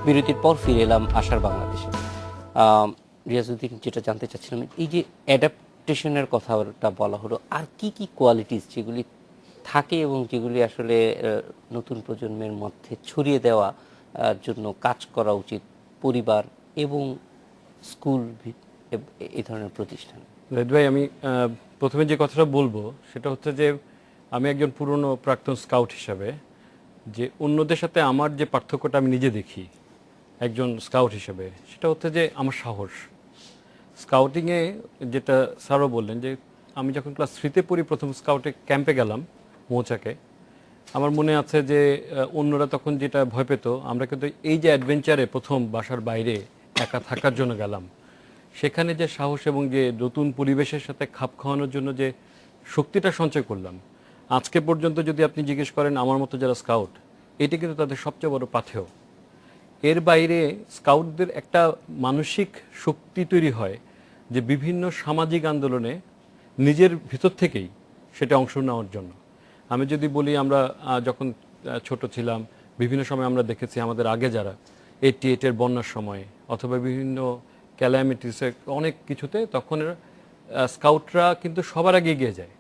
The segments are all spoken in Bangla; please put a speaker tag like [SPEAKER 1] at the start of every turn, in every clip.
[SPEAKER 1] বিরতির পর ফিরে এলাম আশার বাংলাদেশে। রিয়াজউদ্দিন, যেটা জানতে চাচ্ছিলাম, এই যে অ্যাডাপ্টেশনের কথাটা বলা হলো, আর কি কি কোয়ালিটিস যেগুলি থাকে এবং যেগুলি আসলে নতুন প্রজন্মের মধ্যে ছড়িয়ে দেওয়া জন্য কাজ করা উচিত পরিবার এবং স্কুল এই ধরনের প্রতিষ্ঠান?
[SPEAKER 2] জাহিদ ভাই, আমি প্রথমে যে কথাটা বলবো সেটা হচ্ছে যে আমি একজন পুরনো প্রাক্তন স্কাউট হিসাবে যে অন্যদের সাথে আমার যে পার্থক্যটা আমি নিজে দেখি একজন স্কাউট হিসেবে, সেটা হচ্ছে যে আমার সাহস। স্কাউটিংয়ে যেটা স্যারও বললেন যে আমি যখন ক্লাস 3-তে পড়ি প্রথম স্কাউটে ক্যাম্পে গেলাম মৌচাকে, আমার মনে আছে যে অন্যরা তখন যেটা ভয় পেত, আমরা কিন্তু এই যে অ্যাডভেঞ্চারে প্রথম বাসার বাইরে একা থাকার জন্য গেলাম, সেখানে যে সাহস এবং যে নতুন পরিবেশের সাথে খাপ খাওয়ানোর জন্য যে শক্তিটা সঞ্চয় করলাম, আজকে পর্যন্ত যদি আপনি জিজ্ঞেস করেন আমার মতো যারা স্কাউট, এটি কিন্তু তাদের সবচেয়ে বড় পাথেয়। এর বাইরে স্কাউটদের একটা মানসিক শক্তি তৈরি হয় যে বিভিন্ন সামাজিক আন্দোলনে নিজের ভিতর থেকেই সেটা অংশ নেওয়ার জন্য। আমি যদি বলি, আমরা যখন ছোট ছিলাম বিভিন্ন সময় আমরা দেখেছি আমাদের আগে যারা 88-এর বন্যার সময় অথবা বিভিন্ন ক্যালামিটিসের অনেক কিছুতে, তখন স্কাউটরা কিন্তু সবার আগে এগিয়ে যায়।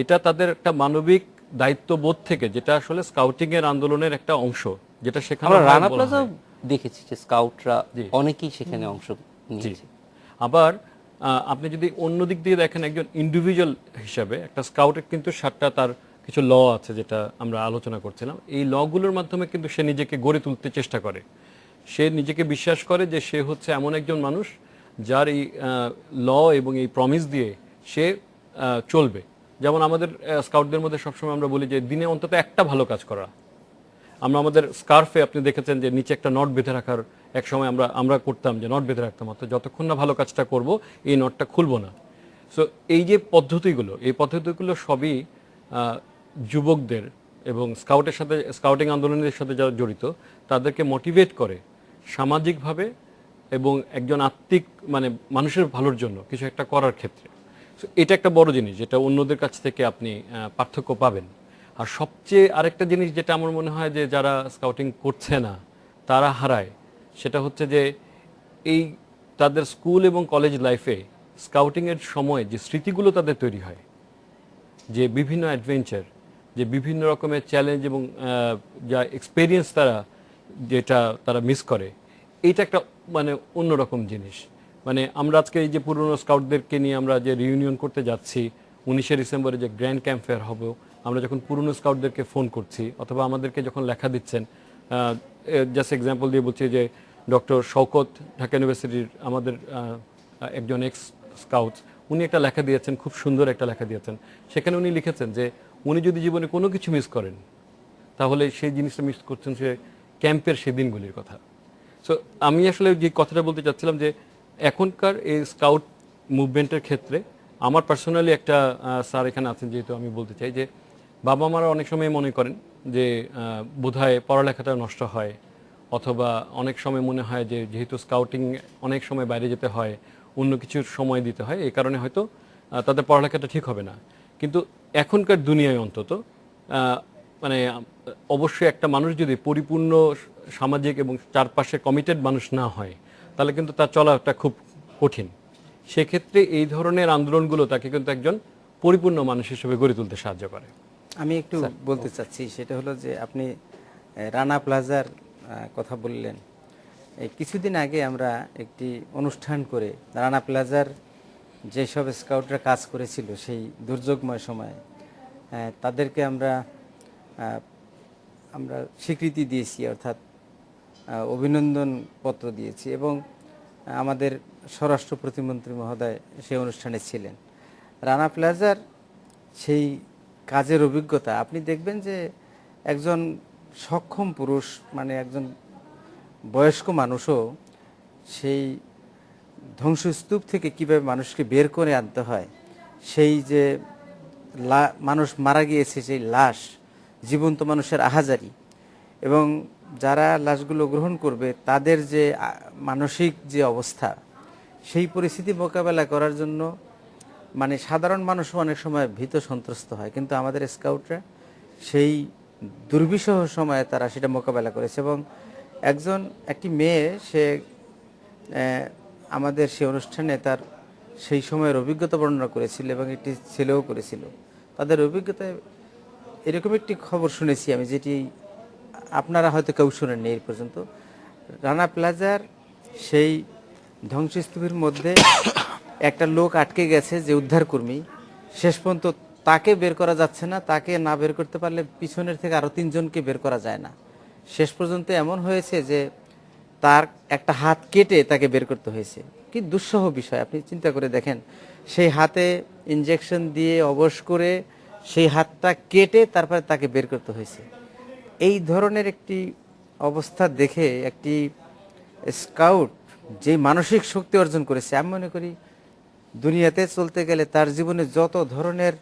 [SPEAKER 2] এটা তাদের একটা মানবিক দায়িত্ববোধ থেকে, যেটা আসলে স্কাউটিংয়ের আন্দোলনের একটা অংশ, যেটা সেখানে
[SPEAKER 1] আমরা রানা প্লাজা দেখেছি যে স্কাউটরা অনেকেই সেখানে অংশ নিয়েছে।
[SPEAKER 2] আবার আপনি যদি অন্য দিক দিয়ে দেখেন, একজন ইন্ডিভিজুয়াল হিসাবে একটা স্কাউটের কিন্তু 7টা তার কিছু ল আছে, যেটা আমরা আলোচনা করছিলাম। এই লগুলোর মাধ্যমে কিন্তু সে নিজেকে গড়ে তুলতে চেষ্টা করে। সে নিজেকে বিশ্বাস করে যে সে হচ্ছে এমন একজন মানুষ যার এই ল এবং এই প্রমিস দিয়ে সে চলবে। যেমন আমাদের স্কাউটদের মধ্যে সবসময় আমরা বলি যে দিনে অন্তত একটা ভালো কাজ করা। আমরা আমাদের স্কার্ফে আপনি দেখেছেন যে নিচে একটা নট বেঁধে রাখার, এক সময় আমরা করতাম যে নট বেঁধে রাখতাম, অর্থাৎ যতক্ষণ না ভালো কাজটা করব এই নটটা খুলবো না। সো এই যে পদ্ধতিগুলো, এই পদ্ধতিগুলো সবই যুবকদের এবং স্কাউটের সাথে, স্কাউটিং আন্দোলনের সাথে যারা জড়িত, তাদেরকে মোটিভেট করে সামাজিকভাবে এবং একজন আত্মিক মানে মানুষের ভালোর জন্য কিছু একটা করার ক্ষেত্রে। সো এটা একটা বড় জিনিস, যেটা অন্যদের কাছ থেকে আপনি পার্থক্য পাবেন। আর সবচেয়ে আরেকটা জিনিস যেটা আমার মনে হয় যে যারা স্কাউটিং করছে না তারা হারায়, সেটা হচ্ছে যে এই তাদের স্কুল এবং কলেজ লাইফে স্কাউটিংয়ের সময় যে স্মৃতিগুলো তাদের তৈরি হয়, যে বিভিন্ন অ্যাডভেঞ্চার, যে বিভিন্ন রকমের চ্যালেঞ্জ এবং যা এক্সপেরিয়েন্স যেটা তারা মিস করে, এইটা একটা মানে অন্যরকম জিনিস। মানে আমরা আজকে এই যে পুরনো স্কাউটদেরকে নিয়ে আমরা যে রিউনিয়ন করতে যাচ্ছি, 19শে ডিসেম্বরে যে গ্র্যান্ড ক্যাম্প ফেয়ার হবে, আমরা যখন পুরনো স্কাউটদেরকে ফোন করছি অথবা আমাদেরকে যখন লেখা দিচ্ছেন, জাস্ট এক্সাম্পল দিয়ে বলছি যে ডক্টর শওকত ঢাকা ইউনিভার্সিটির আমাদের একজন এক্স স্কাউট, উনি একটা লেখা দিয়েছেন, খুব সুন্দর একটা লেখা দিয়েছেন। সেখানে উনি লিখেছেন যে উনি যদি জীবনে কোনো কিছু মিস করেন, তাহলে সেই জিনিসটা মিস করছেন সে ক্যাম্পের সেই দিনগুলির কথা। সো আমি আসলে যে কথাটা বলতে চাচ্ছিলাম যে এখনকার এই স্কাউট মুভমেন্টের ক্ষেত্রে আমার পার্সোনালি একটা স্যার এখানে আছেন, যেহেতু আমি বলতে চাই যে বাবা মারা অনেক সময় মনে করেন যে বোধহয় পড়ালেখাটা নষ্ট হয়, অথবা অনেক সময় মনে হয় যে যেহেতু স্কাউটিং অনেক সময় বাইরে যেতে হয়, অন্য কিছুর সময় দিতে হয়, এই কারণে হয়তো তাদের পড়ালেখাটা ঠিক হবে না। কিন্তু এখনকার দুনিয়ায় অন্তত মানে অবশ্যই একটা মানুষ যদি পরিপূর্ণ সামাজিক এবং চারপাশে কমিটেড মানুষ না হয়, তাহলে কিন্তু তার চলাটা খুব কঠিন। সেক্ষেত্রে এই ধরনের আন্দোলনগুলো তাকে কিন্তু একজন পরিপূর্ণ মানুষ হিসেবে গড়ে তুলতে সাহায্য করে।
[SPEAKER 3] আমি একটু বলতে চাচ্ছি, সেটা হলো যে আপনি রানা প্লাজার কথা বললেন। এই কিছুদিন আগে আমরা একটি অনুষ্ঠান করে রানা প্লাজার যেসব স্কাউটরা কাজ করেছিল সেই দুর্যোগময় সময়ে তাদেরকে আমরা স্বীকৃতি দিয়েছি, অর্থাৎ অভিনন্দন পত্র দিয়েছি, এবং আমাদের স্বরাষ্ট্র প্রতিমন্ত্রী মহোদয় সেই অনুষ্ঠানে ছিলেন। রানা প্লাজার সেই কাজের অভিজ্ঞতা আপনি দেখবেন যে একজন সক্ষম পুরুষ, মানে একজন বয়স্ক মানুষও সেই ধ্বংসস্তূপ থেকে কীভাবে মানুষকে বের করে আনতে হয়, সেই যে মানুষ মারা গিয়েছে সেই লাশ, জীবন্ত মানুষের আহাজারি, এবং যারা লাশগুলো গ্রহণ করবে তাদের যে মানসিক যে অবস্থা, সেই পরিস্থিতি মোকাবেলা করার জন্য মানে সাধারণ মানুষও অনেক সময় ভীত সন্ত্রস্ত হয়, কিন্তু আমাদের স্কাউটরা সেই দুর্বিষহ সময়ে তারা সেটা মোকাবেলা করেছে। এবং একটি মেয়ে সে আমাদের সেই অনুষ্ঠানে তার সেই সময়ের অভিজ্ঞতা বর্ণনা করেছিল এবং একটি ছেলেও করেছিল। তাদের অভিজ্ঞতায় এরকম একটি খবর শুনেছি আমি, যেটি আপনারা হয়তো কেউ শুনেননি এই পর্যন্ত। রানা প্লাজার সেই ধ্বংসস্তূপের মধ্যে একটা লোক আটকে গেছে, যে উদ্ধারকর্মী, শেষ পর্যন্ত তাকে বের করা যাচ্ছে না। তাকে না বের করতে পারলে পিছনের থেকে আরও 3 জনকে বের করা যায় না। শেষ পর্যন্ত এমন হয়েছে যে তার একটা হাত কেটে তাকে বের করতে হয়েছে। কি দুঃসহ বিষয়, আপনি চিন্তা করে দেখেন। সেই হাতে ইনজেকশন দিয়ে অবশ করে সেই হাতটা কেটে তারপরে তাকে বের করতে হয়েছে। এই ধরনের একটি অবস্থা দেখে একটি স্কাউট যে মানসিক শক্তি অর্জন করেছে, আমি মনে করি দুনিয়াতে চলতে গেলে তার জীবনে যত ধরনের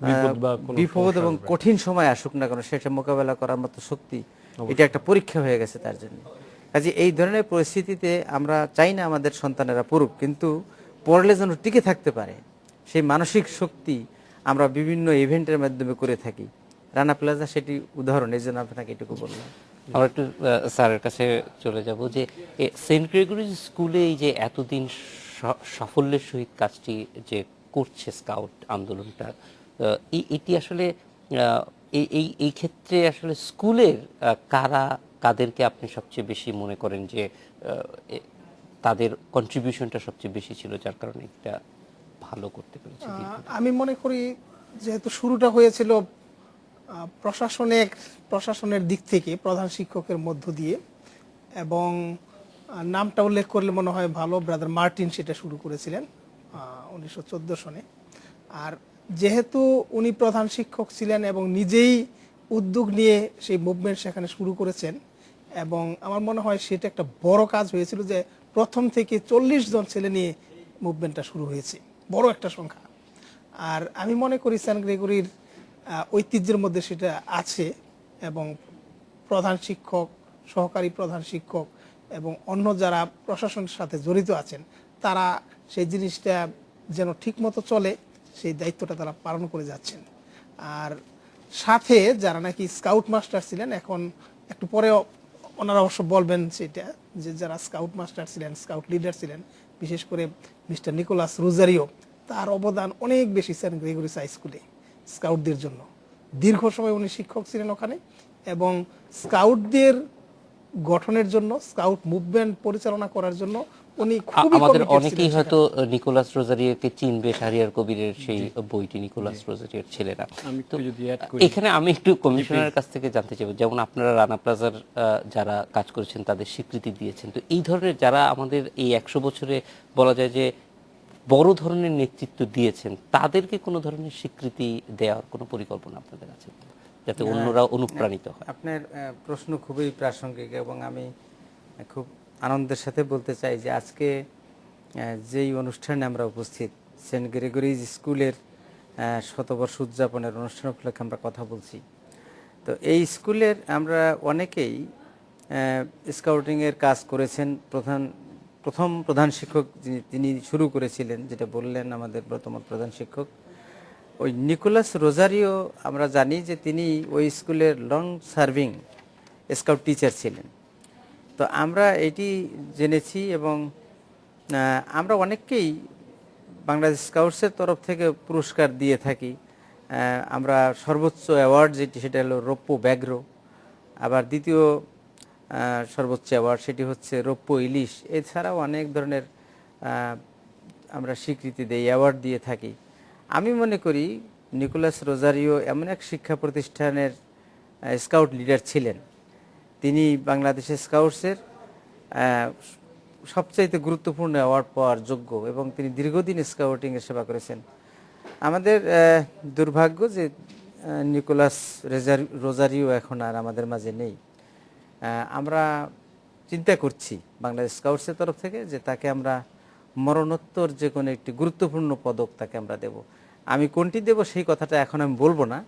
[SPEAKER 2] বিপদ বা কোনো
[SPEAKER 3] বিপদ
[SPEAKER 2] সমস্যা
[SPEAKER 3] এবং
[SPEAKER 2] আসবে।
[SPEAKER 3] কঠিন সময় আসুক না কেন, সেটা মোকাবেলা করার মতো শক্তি, এটা একটা পরীক্ষা হয়ে গেছে তার জন্য। কাজে এই ধরনের পরিস্থিতিতে আমরা চাই না আমাদের সন্তানেরা পড়ুক, কিন্তু পড়লে যেন টিকে থাকতে পারে সেই মানসিক শক্তি আমরা বিভিন্ন ইভেন্টের মাধ্যমে করে থাকি। রানা প্লাজা সেটি উদাহরণ, এই জন্য আপনাকে এটুকু বললাম।
[SPEAKER 1] আমরা একটু স্যারের কাছে চলে যাব যে সেন্ট গ্রেগরিজ স্কুলে এই যে এতদিন সাফল্যের সহিত কাজটি যে করছে স্কাউট আন্দোলনটা, এটি আসলে এই ক্ষেত্রে আসলে স্কুলের কাদেরকে আপনি সবচেয়ে বেশি মনে করেন যে তাদের কন্ট্রিবিউশনটা সবচেয়ে বেশি ছিল, যার কারণে এটা ভালো করতে পেরেছে?
[SPEAKER 4] আমি মনে করি যেহেতু শুরুটা হয়েছিল প্রশাসনের দিক থেকে, প্রধান শিক্ষকের মধ্য দিয়ে, এবং নামটা উল্লেখ করলে মনে হয় ভালো, ব্রাদার মার্টিন সেটা শুরু করেছিলেন 1914 সনে। আর যেহেতু উনি প্রধান শিক্ষক ছিলেন এবং নিজেই উদ্যোগ নিয়ে সেই মুভমেন্ট সেখানে শুরু করেছেন, এবং আমার মনে হয় সেটা একটা বড় কাজ হয়েছিল যে প্রথম থেকে 40 জন ছেলে নিয়ে মুভমেন্টটা শুরু হয়েছে, বড় একটা সংখ্যা। আর আমি মনে করি সেন্ট গ্রেগরির ঐতিহ্যের মধ্যে সেটা আছে, এবং প্রধান শিক্ষক, সহকারী প্রধান শিক্ষক এবং অন্য যারা প্রশাসনের সাথে জড়িত আছেন, তারা সেই জিনিসটা যেন ঠিকমতো চলে সেই দায়িত্বটা তারা পালন করে যাচ্ছেন। আর সাথে যারা নাকি স্কাউট মাস্টার ছিলেন, এখন একটু পরে ওনারা অবশ্য বলবেন সেটা, যে যারা স্কাউট মাস্টার ছিলেন, স্কাউট লিডার ছিলেন, বিশেষ করে মিস্টার নিকোলাস রোজারিও, তার অবদান অনেক বেশি সেন্ট গ্রেগরিস হাই স্কুলে স্কাউটদের জন্য। দীর্ঘ সময় উনি শিক্ষক ছিলেন ওখানে, এবং স্কাউটদের গঠনের জন্য, স্কাউট মুভমেন্ট পরিচালনা করার জন্য উনি খুবই
[SPEAKER 1] আমাদের
[SPEAKER 4] committed
[SPEAKER 1] অনেকেই
[SPEAKER 4] ছিলেন
[SPEAKER 1] হয়তো নিকোলাস রোজারিওকে চিনবে শাহরিয়ার কবিরের সেই বইটি নিকোলাস রোজারিওর ছেলেরা।
[SPEAKER 2] আমি একটু যদি অ্যাড করি,
[SPEAKER 1] এখানে আমি একটু কমিশনারের কাছ থেকে জানতে চাইব, যেমন আপনারা রানা প্লাজার যারা কাজ করেছেন তাদের স্বীকৃতি দিয়েছেন, তো এই ধরনের যারা আমাদের এই 100 বছরে বলা যায় যে বড় ধরনের নেতৃত্ব দিয়েছেন, তাদেরকে কোনো ধরনের স্বীকৃতি দেওয়ার কোনো পরিকল্পনা আপনাদের আছে, যাতে অন্যরা অনুপ্রাণিত হয়?
[SPEAKER 3] আপনার প্রশ্ন খুবই প্রাসঙ্গিক, এবং আমি খুব আনন্দের সাথে বলতে চাই যে আজকে যেই অনুষ্ঠানে আমরা উপস্থিত, সেন্ট গ্রেগরিজ স্কুলের শতবর্ষ উদযাপনের অনুষ্ঠান উপলক্ষে আমরা কথা বলছি। তো এই স্কুলের আমরা অনেকেই স্কাউটিংয়ের কাজ করেছেন। প্রথম প্রধান শিক্ষক তিনি শুরু করেছিলেন, যেটা বললেন আমাদের বর্তমান প্রধান শিক্ষক, ওই নিকোলাস রোজারিও। আমরা জানি যে তিনি ওই স্কুলের লং সার্ভিং স্কাউট টিচার ছিলেন। তো আমরা এটি জেনেছি, এবং আমরা অনেককেই বাংলাদেশ স্কাউটসের তরফ থেকে পুরস্কার দিয়ে থাকি। আমরা সর্বোচ্চ অ্যাওয়ার্ড যেটি, সেটা হলো রৌপ্য ব্যাঘ্র। আবার দ্বিতীয় সর্বোচ্চ অ্যাওয়ার্ড সেটি হচ্ছে রৌপ্য ইলিশ। এছাড়াও অনেক ধরনের আমরা স্বীকৃতি দেই, অ্যাওয়ার্ড দিয়ে থাকি। আমি মনে করি নিকোলাস রোজারিও এমন এক শিক্ষা প্রতিষ্ঠানের স্কাউট লিডার ছিলেন, তিনি বাংলাদেশের স্কাউটসের সবচাইতে গুরুত্বপূর্ণ অ্যাওয়ার্ড পাওয়ার যোগ্য, এবং তিনি দীর্ঘদিন স্কাউটিংয়ের সেবা করেছেন। আমাদের দুর্ভাগ্য যে নিকোলাস রোজারিও এখন আর আমাদের মাঝে নেই। আমরা চিন্তা করছি বাংলাদেশ স্কাউটসের তরফ থেকে যে তাকে আমরা মরণোত্তর যে কোনো একটি গুরুত্বপূর্ণ পদক তাকে আমরা দেব। আমি কোনটি দেব সেই কথাটা এখন আমি বলবো না,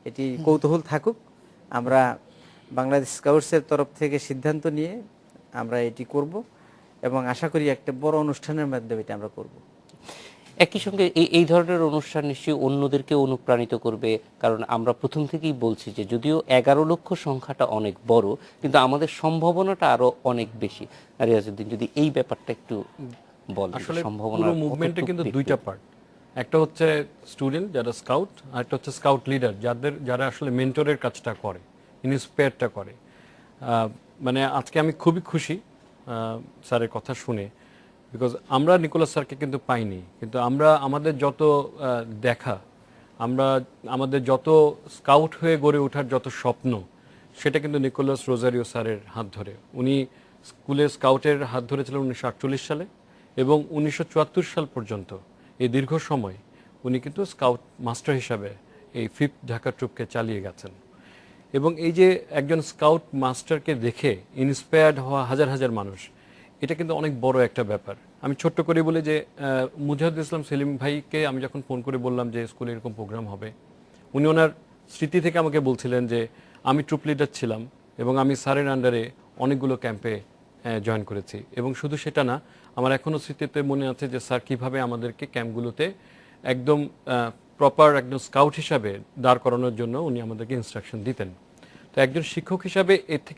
[SPEAKER 3] এটি কৌতূহল থাকুক। আমরা বাংলাদেশ স্কাউটসের তরফ থেকে সিদ্ধান্ত নিয়ে আমরা এটি করব, এবং আশা করি একটা বড় অনুষ্ঠানের মাধ্যমে এটা আমরা করব।
[SPEAKER 1] একই সঙ্গে এই ধরনের অনুষ্ঠান নিশ্চয়ই অন্যদেরকে অনুপ্রাণিত করবে, কারণ আমরা প্রথম থেকেই বলছি যে যদিও 11 লক্ষ সংখ্যাটা অনেক বড়, কিন্তু আমাদের সম্ভাবনাটা আরো অনেক বেশি। রিয়াজউদ্দিন, যদি এই ব্যাপারটা একটু বলেন,
[SPEAKER 2] আসলে
[SPEAKER 1] সম্ভাবনা
[SPEAKER 2] পুরো মুভমেন্টে কিন্তু দুইটা পার্ট, একটা হচ্ছে স্টুডেন্ট যারা স্কাউট, আর একটা হচ্ছে স্কাউট লিডার যারা আসলে মেন্টরের কাজটা করে, ইন্সপায়ারটা করে। মানে আজকে আমি খুবই খুশি স্যারের কথা শুনে, বিকজ আমরা নিকোলাস স্যারকে কিন্তু পাইনি, কিন্তু আমরা আমাদের যত দেখা, আমাদের যত স্কাউট হয়ে গড়ে ওঠার যত স্বপ্ন, সেটা কিন্তু নিকোলাস রোজারিও স্যারের হাত ধরে। উনি স্কুলে স্কাউটের হাত ধরেছিলেন 1948 সালে, এবং 1974 সাল পর্যন্ত এই দীর্ঘ সময় উনি কিন্তু স্কাউট মাস্টার হিসাবে এই 5th ঢাকা ট্রুপকে চালিয়ে গেছেন। এবং এই যে একজন স্কাউট মাস্টারকে দেখে ইন্সপায়ার্ড হওয়া হাজার হাজার মানুষ, এটা কিন্তু অনেক বড় একটা ব্যাপার। আমি ছোট্ট করে বলি যে মুজাহিদুল ইসলাম সেলিম ভাইকে আমি যখন ফোন করে বললাম যে স্কুলে এরকম প্রোগ্রাম হবে, উনি ওনার স্মৃতি থেকে আমাকে বলছিলেন যে আমি ট্রুপ লিডার ছিলাম এবং আমি স্যারের আন্ডারে অনেকগুলো ক্যাম্পে জয়েন করেছি, এবং শুধু সেটা না, আমার এখনও স্মৃতিতে মনে আছে যে স্যার কীভাবে আমাদেরকে ক্যাম্পগুলোতে একদম প্রপার একদম স্কাউট হিসাবে দাঁড় করানোর জন্য উনি আমাদেরকে ইনস্ট্রাকশন দিতেন। তো একজন শিক্ষক হিসাবে এর থেকে